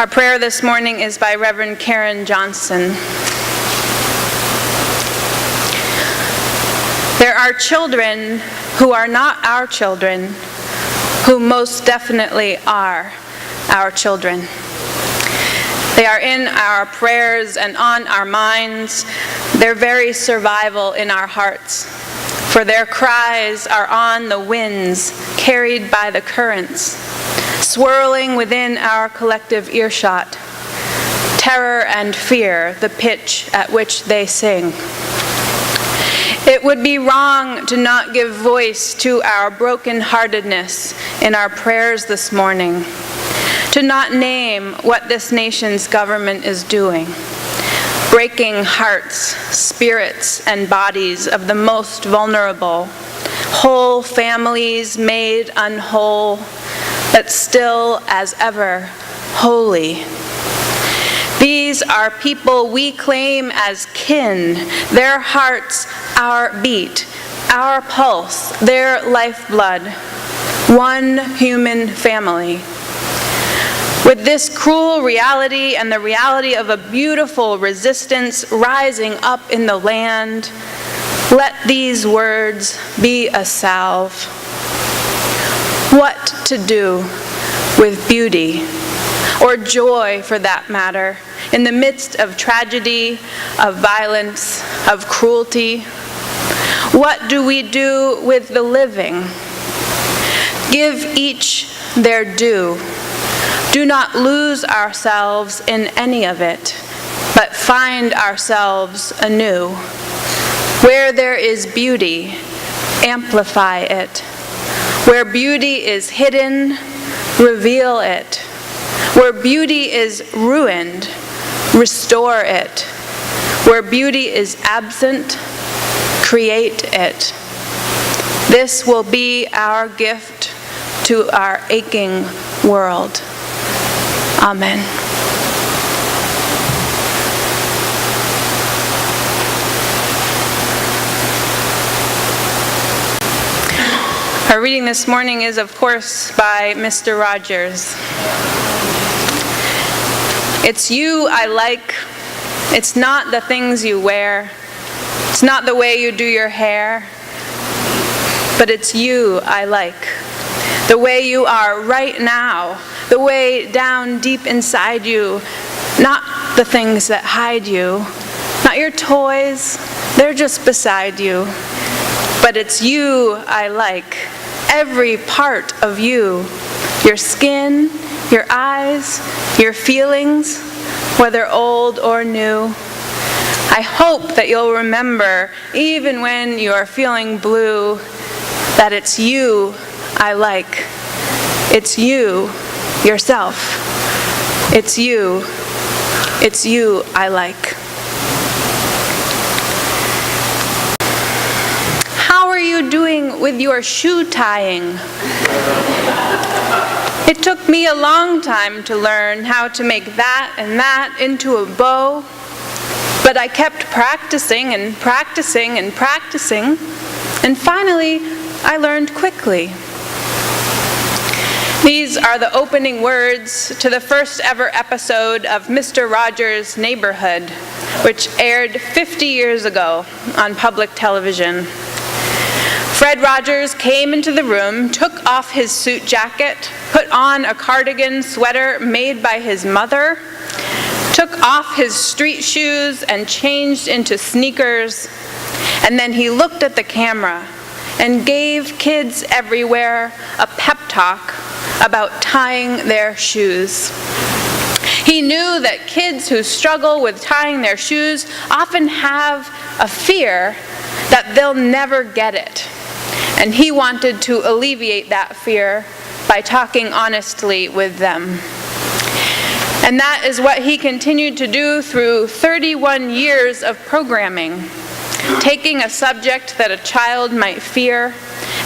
Our prayer this morning is by Rev Karen Johnson. There are children who are not our children, who most definitely are our children. They are in our prayers and on our minds, their very survival in our hearts. For their cries are on the winds, carried by the currents, swirling within our collective earshot. Terror and fear, the pitch at which they sing. It would be wrong to not give voice to our brokenheartedness in our prayers this morning, to not name what this nation's government is doing, breaking hearts, spirits, and bodies of the most vulnerable, whole families made unwhole, but still, as ever, holy. These are people we claim as kin, their hearts our beat, our pulse, their lifeblood, one human family. With this cruel reality and the reality of a beautiful resistance rising up in the land, let these words be a salve. What to do with beauty, or joy for that matter, in the midst of tragedy, of violence, of cruelty? What do we do with the living? Give each their due. Do not lose ourselves in any of it, but find ourselves anew. Where there is beauty, amplify it. Where beauty is hidden, reveal it. Where beauty is ruined, restore it. Where beauty is absent, create it. This will be our gift to our aching world. Amen. Our reading this morning is, of course, by Mr. Rogers. It's you I like. It's not the things you wear. It's not the way you do your hair. But it's you I like. The way you are right now. The way down deep inside you. Not the things that hide you. Not your toys. They're just beside you. But it's you I like. Every part of you. Your skin, your eyes, your feelings, whether old or new. I hope that you'll remember, even when you are feeling blue, that it's you I like. It's you, yourself. It's you I like. How are you doing with your shoe tying? It took me a long time to learn how to make that and that into a bow, but I kept practicing and practicing and practicing, and finally I learned quickly. These are the opening words to the first ever episode of Mr. Rogers' Neighborhood, which aired 50 years ago on public television. Fred Rogers came into the room, took off his suit jacket, put on a cardigan sweater made by his mother, took off his street shoes and changed into sneakers, and then he looked at the camera and gave kids everywhere a pep talk about tying their shoes. He knew that kids who struggle with tying their shoes often have a fear that they'll never get it. And he wanted to alleviate that fear by talking honestly with them. And that is what he continued to do through 31 years of programming, taking a subject that a child might fear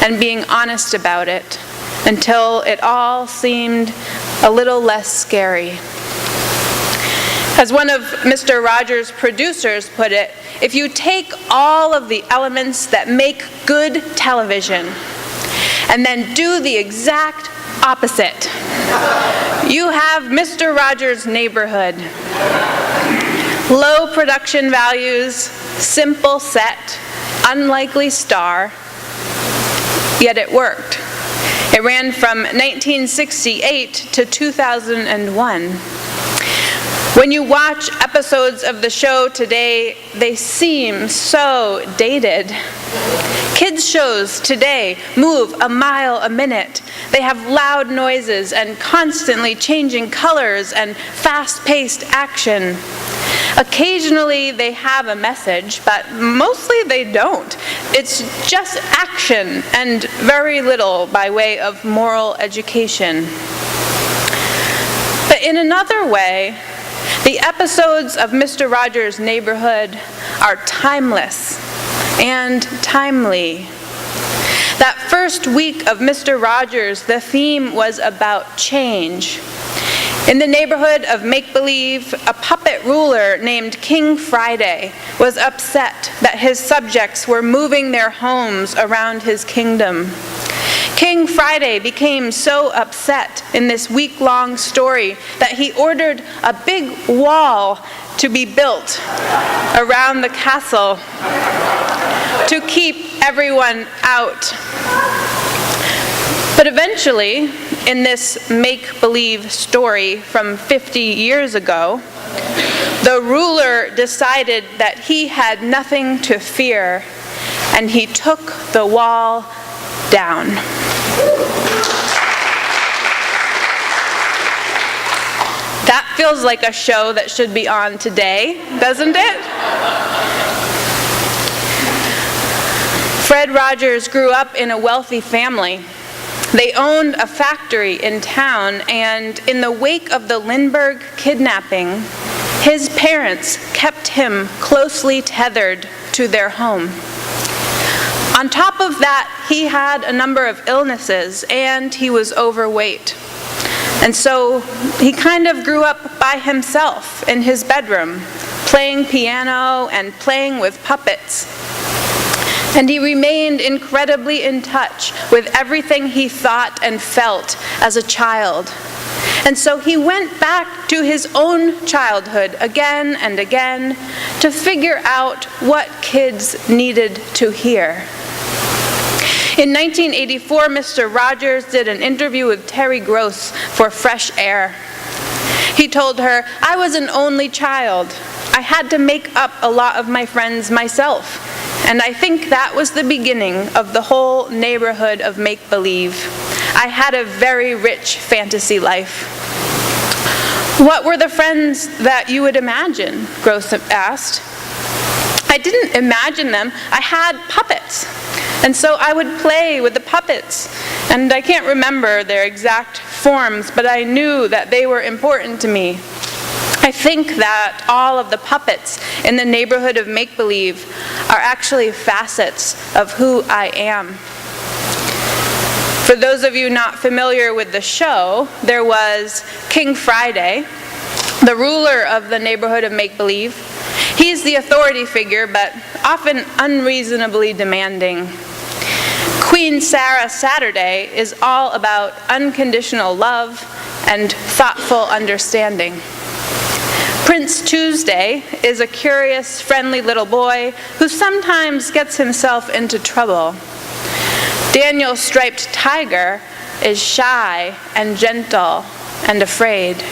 and being honest about it until it all seemed a little less scary. As one of Mr. Rogers' producers put it, if you take all of the elements that make good television and then do the exact Opposite. You have Mr. Rogers' Neighborhood. Low production values, simple set, unlikely star, yet it worked. It ran from 1968 to 2001. When you watch episodes of the show today, they seem so dated. Kids shows today move a mile a minute. They have loud noises and constantly changing colors and fast-paced action. Occasionally they have a message, but mostly they don't. It's just action and very little by way of moral education. But in another way, the episodes of Mr. Rogers' Neighborhood are timeless and timely. That first week of Mr. Rogers, the theme was about change. In the neighborhood of make-believe, a puppet ruler named King Friday was upset that his subjects were moving their homes around his kingdom. King Friday became so upset in this week-long story that he ordered a big wall to be built around the castle to keep everyone out. But eventually, in this make-believe story from 50 years ago, the ruler decided that he had nothing to fear, and he took the wall down. That feels like a show that should be on today, doesn't it? Fred Rogers grew up in a wealthy family. They owned a factory in town, and in the wake of the Lindbergh kidnapping, his parents kept him closely tethered to their home. On top of that, he had a number of illnesses, and he was overweight. And so he kind of grew up by himself in his bedroom, playing piano and playing with puppets. And he remained incredibly in touch with everything he thought and felt as a child. And so he went back to his own childhood again and again to figure out what kids needed to hear. In 1984, Mr. Rogers did an interview with Terry Gross for Fresh Air. He told her, "I was an only child. I had to make up a lot of my friends myself. And I think that was the beginning of the whole neighborhood of make-believe. I had a very rich fantasy life." "What were the friends that you would imagine?" Gross asked. "I didn't imagine them. I had puppets. And so I would play with the puppets. And I can't remember their exact forms, but I knew that they were important to me. I think that all of the puppets in the neighborhood of make-believe are actually facets of who I am." For those of you not familiar with the show, there was King Friday, the ruler of the neighborhood of make-believe. He's the authority figure, but often unreasonably demanding. Queen Sarah Saturday is all about unconditional love and thoughtful understanding. Prince Tuesday is a curious, friendly little boy who sometimes gets himself into trouble. Daniel Striped Tiger is shy and gentle and afraid.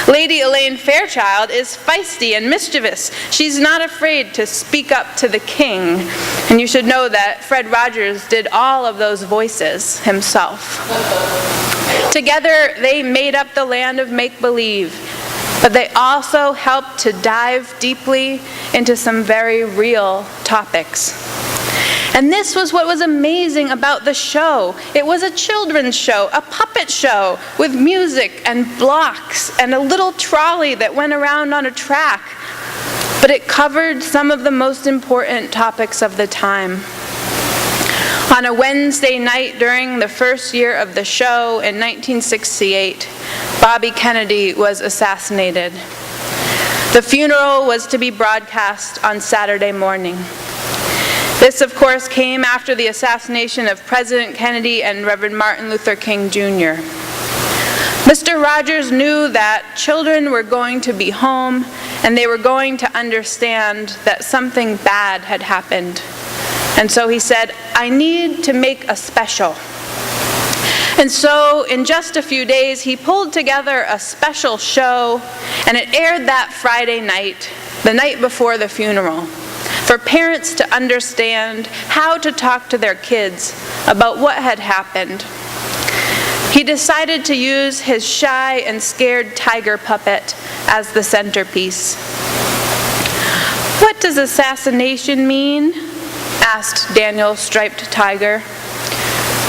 Lady Elaine Fairchild is feisty and mischievous. She's not afraid to speak up to the king. And you should know that Fred Rogers did all of those voices himself. Together, they made up the land of make-believe, but they also helped to dive deeply into some very real topics. And this was what was amazing about the show. It was a children's show, a puppet show with music and blocks and a little trolley that went around on a track. But it covered some of the most important topics of the time. On a Wednesday night during the first year of the show in 1968, Bobby Kennedy was assassinated. The funeral was to be broadcast on Saturday morning. This, of course, came after the assassination of President Kennedy and Reverend Martin Luther King Jr. Mr. Rogers knew that children were going to be home and they were going to understand that something bad had happened. And so he said, I need to make a special. And so in just a few days, he pulled together a special show, and it aired that Friday night, the night before the funeral, for parents to understand how to talk to their kids about what had happened. He decided to use his shy and scared tiger puppet as the centerpiece. What does assassination mean? Asked Daniel's striped tiger.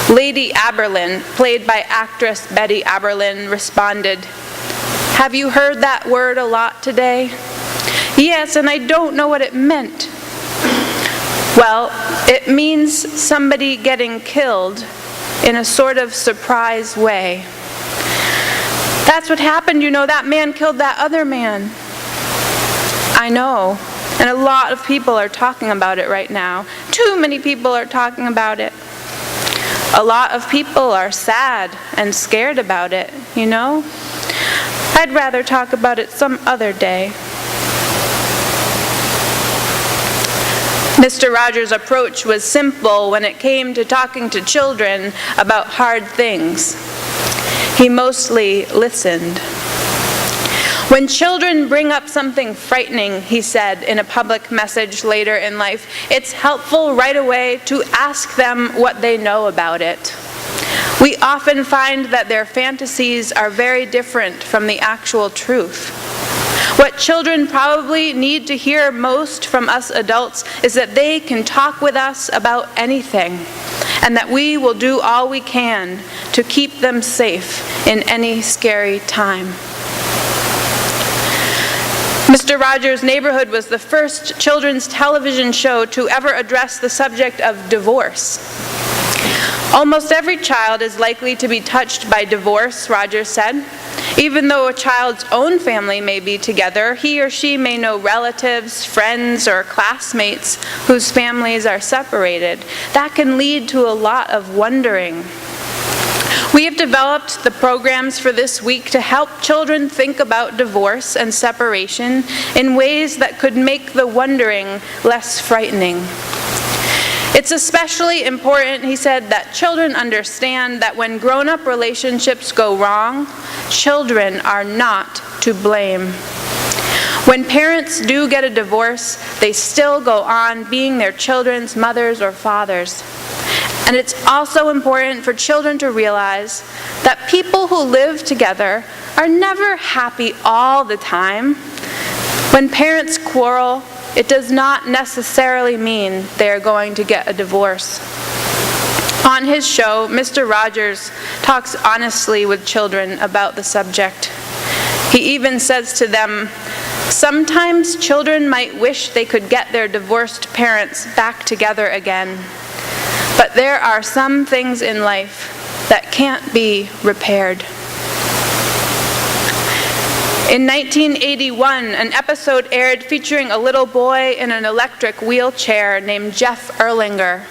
Lady Aberlin, played by actress Betty Aberlin, responded, Have you heard that word a lot today? Yes, and I don't know what it meant. Well, it means somebody getting killed in a sort of surprise way. That's what happened, you know, that man killed that other man. I know, and a lot of people are talking about it right now. Too many people are talking about it. A lot of people are sad and scared about it, you know. I'd rather talk about it some other day. Mr. Rogers' approach was simple when it came to talking to children about hard things. He mostly listened. When children bring up something frightening, he said in a public message later in life, it's helpful right away to ask them what they know about it. We often find that their fantasies are very different from the actual truth. What children probably need to hear most from us adults is that they can talk with us about anything, and that we will do all we can to keep them safe in any scary time. Mr. Rogers' Neighborhood was the first children's television show to ever address the subject of divorce. Almost every child is likely to be touched by divorce, Rogers said. Even though a child's own family may be together, he or she may know relatives, friends, or classmates whose families are separated. That can lead to a lot of wondering. We have developed the programs for this week to help children think about divorce and separation in ways that could make the wondering less frightening. It's especially important, he said, that children understand that when grown-up relationships go wrong, children are not to blame. When parents do get a divorce, they still go on being their children's mothers or fathers. And it's also important for children to realize that people who live together are never happy all the time. When parents quarrel, it does not necessarily mean they are going to get a divorce. On his show, Mr. Rogers talks honestly with children about the subject. He even says to them, sometimes children might wish they could get their divorced parents back together again. But there are some things in life that can't be repaired. In 1981, an episode aired featuring a little boy in an electric wheelchair named Jeff Erlinger.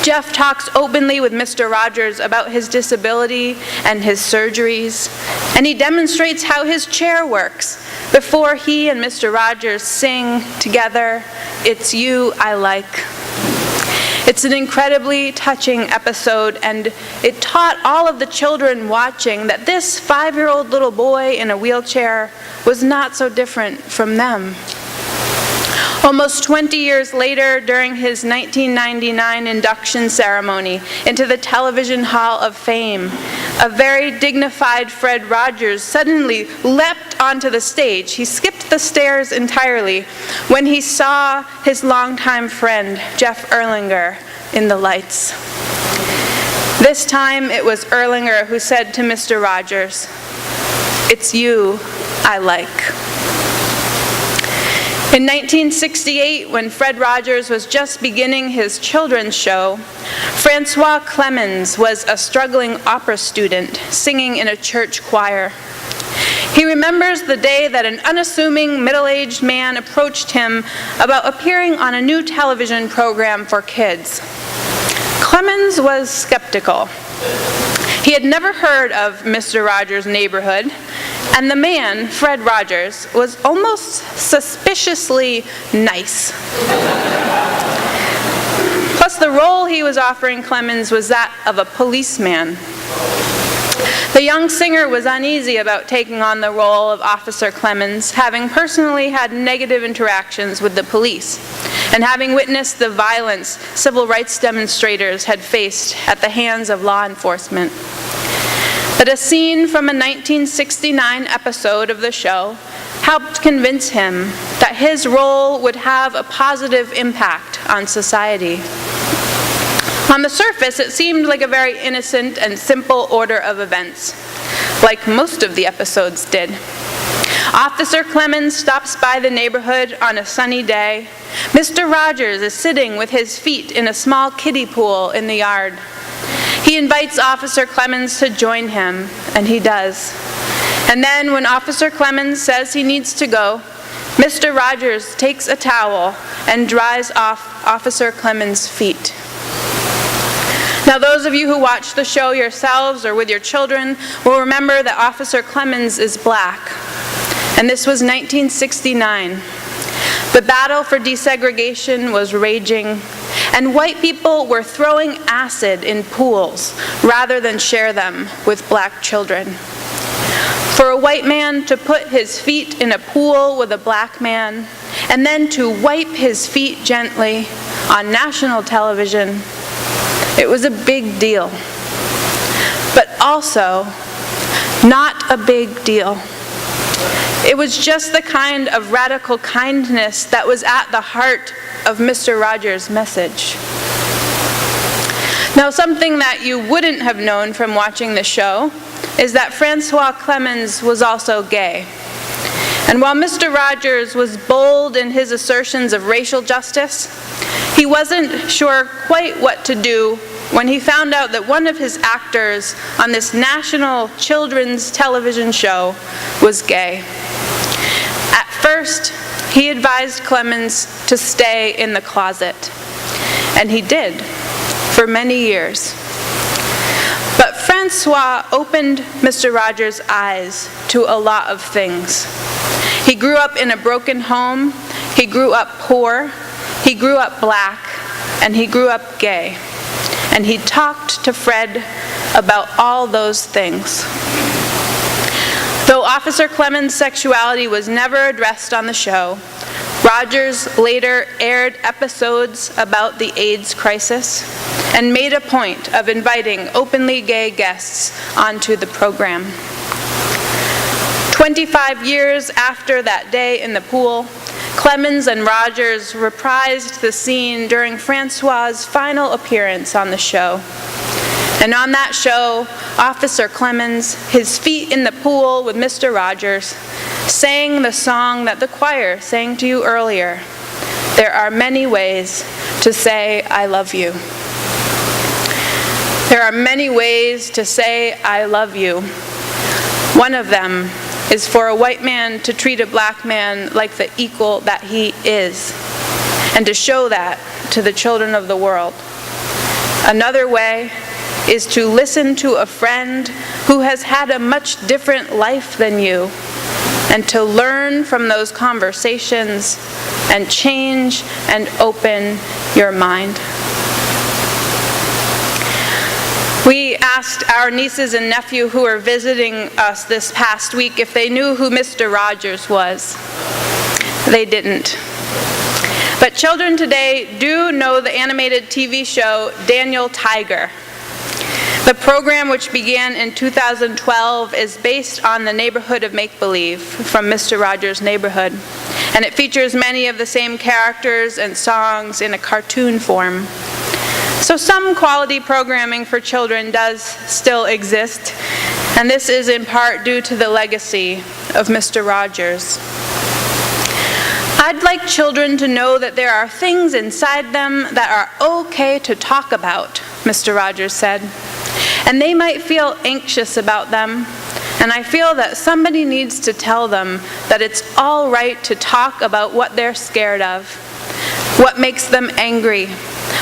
Jeff talks openly with Mr. Rogers about his disability and his surgeries, and he demonstrates how his chair works before he and Mr. Rogers sing together, "It's You I Like." It's an incredibly touching episode, and it taught all of the children watching that this 5-year-old little boy in a wheelchair was not so different from them. Almost 20 years later, during his 1999 induction ceremony into the Television Hall of Fame, a very dignified Fred Rogers suddenly leapt onto the stage. He skipped the stairs entirely when he saw his longtime friend, Jeff Erlinger, in the lights. This time it was Erlinger who said to Mr. Rogers, "It's you I like." In 1968, when Fred Rogers was just beginning his children's show, Francois Clemens was a struggling opera student singing in a church choir. He remembers the day that an unassuming middle-aged man approached him about appearing on a new television program for kids. Clemens was skeptical. He had never heard of Mr. Rogers' Neighborhood, and the man, Fred Rogers, was almost suspiciously nice. Plus, the role he was offering Clemens was that of a policeman. The young singer was uneasy about taking on the role of Officer Clemens, having personally had negative interactions with the police, and having witnessed the violence civil rights demonstrators had faced at the hands of law enforcement. But a scene from a 1969 episode of the show helped convince him that his role would have a positive impact on society. On the surface, it seemed like a very innocent and simple order of events, like most of the episodes did. Officer Clemens stops by the neighborhood on a sunny day. Mr. Rogers is sitting with his feet in a small kiddie pool in the yard. He invites Officer Clemens to join him, and he does. And then when Officer Clemens says he needs to go, Mr. Rogers takes a towel and dries off Officer Clemens' feet. Now, those of you who watch the show yourselves or with your children will remember that Officer Clemens is black, and this was 1969. The battle for desegregation was raging, and white people were throwing acid in pools rather than share them with black children. For a white man to put his feet in a pool with a black man and then to wipe his feet gently on national television, it was a big deal. But also, not a big deal. It was just the kind of radical kindness that was at the heart of Mr. Rogers' message. Now, something that you wouldn't have known from watching the show is that Francois Clemens was also gay. And while Mr. Rogers was bold in his assertions of racial justice, he wasn't sure quite what to do when he found out that one of his actors on this national children's television show was gay. At first, he advised Clemens to stay in the closet, and he did, for many years. But Francois opened Mr. Rogers' eyes to a lot of things. He grew up in a broken home, he grew up poor, he grew up black, and he grew up gay. And he talked to Fred about all those things. Though Officer Clemens' sexuality was never addressed on the show, Rogers later aired episodes about the AIDS crisis and made a point of inviting openly gay guests onto the program. 25 years after that day in the pool, Clemens and Rogers reprised the scene during Francois' final appearance on the show. And on that show, Officer Clemens, his feet in the pool with Mr. Rogers, sang the song that the choir sang to you earlier. There are many ways to say I love you. There are many ways to say I love you. One of them is for a white man to treat a black man like the equal that he is, and to show that to the children of the world. Another way is to listen to a friend who has had a much different life than you, and to learn from those conversations and change and open your mind. We asked our nieces and nephew who were visiting us this past week if they knew who Mr. Rogers was. They didn't. But children today do know the animated TV show Daniel Tiger. The program, which began in 2012, is based on the neighborhood of make-believe from Mr. Rogers' Neighborhood, and it features many of the same characters and songs in a cartoon form. So some quality programming for children does still exist, and this is in part due to the legacy of Mr. Rogers. I'd like children to know that there are things inside them that are okay to talk about, Mr. Rogers said. And they might feel anxious about them, And I feel that somebody needs to tell them that it's all right to talk about what they're scared of, what makes them angry,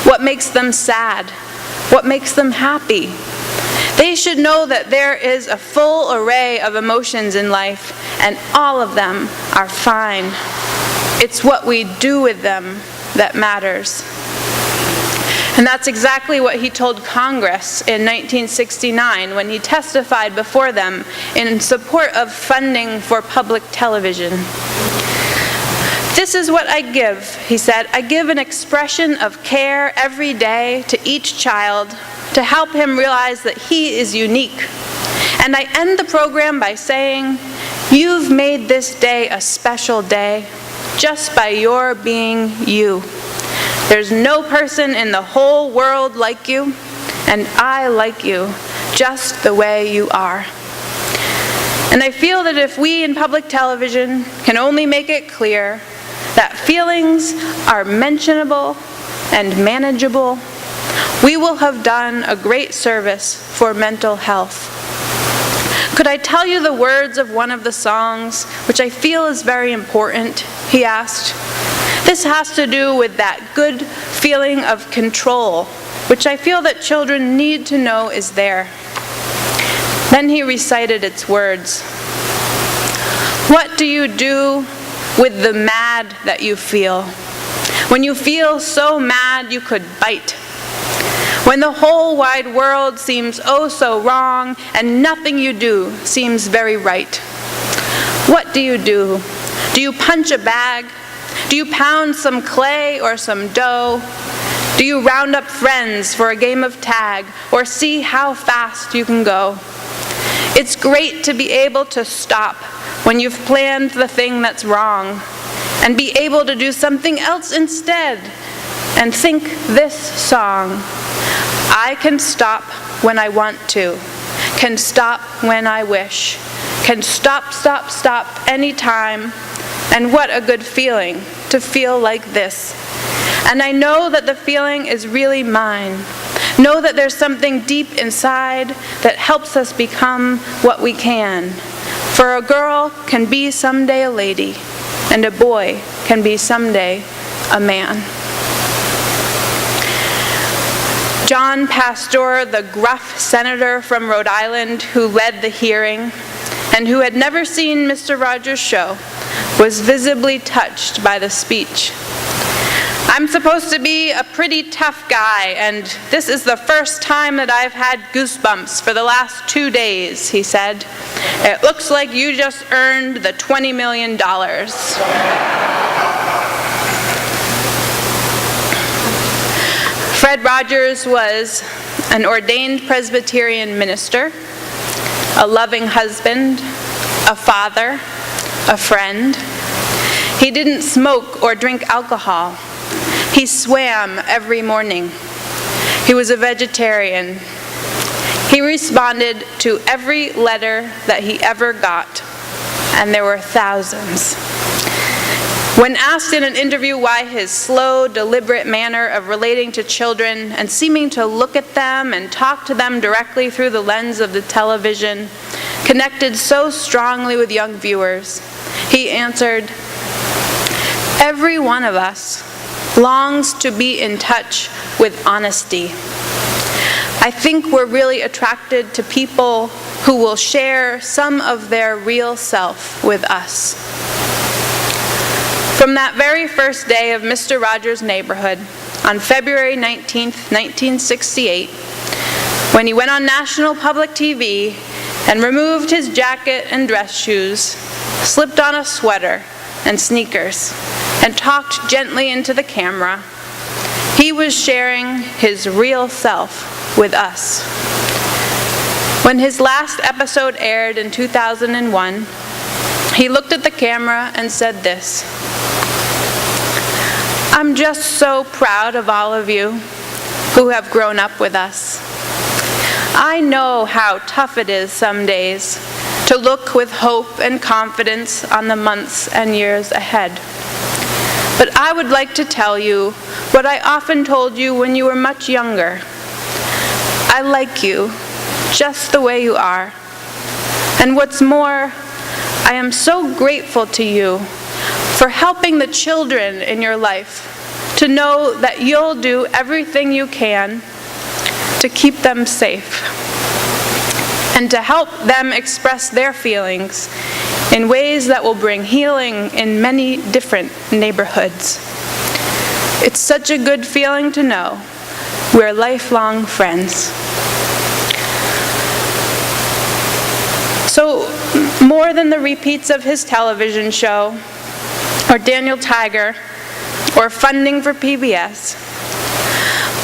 what makes them sad, what makes them happy. They should know that there is a full array of emotions in life, and all of them are fine. It's what we do with them that matters. And that's exactly what he told Congress in 1969 when he testified before them in support of funding for public television. "This is what I give," he said. "I give an expression of care every day to each child to help him realize that he is unique. And I end the program by saying, you've made this day a special day just by your being you. There's no person in the whole world like you, and I like you just the way you are." And I feel that if we in public television can only make it clear that feelings are mentionable and manageable, we will have done a great service for mental health. "Could I tell you the words of one of the songs, which I feel is very important?" he asked. "This has to do with that good feeling of control, which I feel that children need to know is there." Then he recited its words. "What do you do with the mad that you feel? When you feel so mad you could bite. When the whole wide world seems oh so wrong and nothing you do seems very right. What do you do? Do you punch a bag? Do you pound some clay or some dough? Do you round up friends for a game of tag or see how fast you can go? It's great to be able to stop when you've planned the thing that's wrong and be able to do something else instead and think this song. I can stop when I want to, can stop when I wish, can stop, stop, stop anytime, and what a good feeling to feel like this. And I know that the feeling is really mine. Know that there's something deep inside that helps us become what we can. For a girl can be someday a lady, and a boy can be someday a man." John Pastor, the gruff senator from Rhode Island who led the hearing and who had never seen Mr. Rogers' show, was visibly touched by the speech. "I'm supposed to be a pretty tough guy, and this is the first time that I've had goosebumps for the last 2 days," he said. "It looks like you just earned the $20 million. Fred Rogers was an ordained Presbyterian minister, a loving husband, a father, a friend. He didn't smoke or drink alcohol. He swam every morning. He was a vegetarian. He responded to every letter that he ever got, and there were thousands. When asked in an interview why his slow, deliberate manner of relating to children and seeming to look at them and talk to them directly through the lens of the television connected so strongly with young viewers, he answered, "Every one of us longs to be in touch with honesty. I think we're really attracted to people who will share some of their real self with us." From that very first day of Mr. Rogers' neighborhood, on February 19th, 1968, when he went on national public TV and removed his jacket and dress shoes, slipped on a sweater and sneakers, and talked gently into the camera, he was sharing his real self with us. When his last episode aired in 2001, he looked at the camera and said this, "I'm just so proud of all of you who have grown up with us. I know how tough it is some days to look with hope and confidence on the months and years ahead. But I would like to tell you what I often told you when you were much younger. I like you just the way you are. And what's more, I am so grateful to you for helping the children in your life to know that you'll do everything you can to keep them safe and to help them express their feelings in ways that will bring healing in many different neighborhoods. It's such a good feeling to know we're lifelong friends. So, more than the repeats of his television show, or Daniel Tiger, or funding for PBS,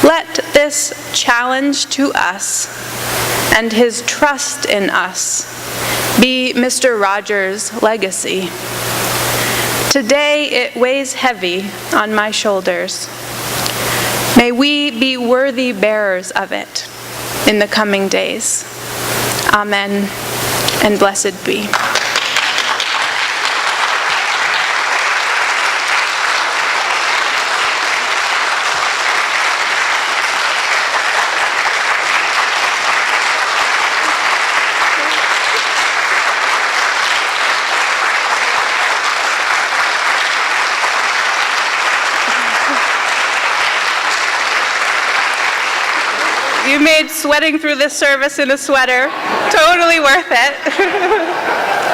let this challenge to us and his trust in us be Mr. Rogers' legacy. Today it weighs heavy on my shoulders. May we be worthy bearers of it in the coming days. Amen, and blessed be. You made sweating through this service in a sweater totally worth it.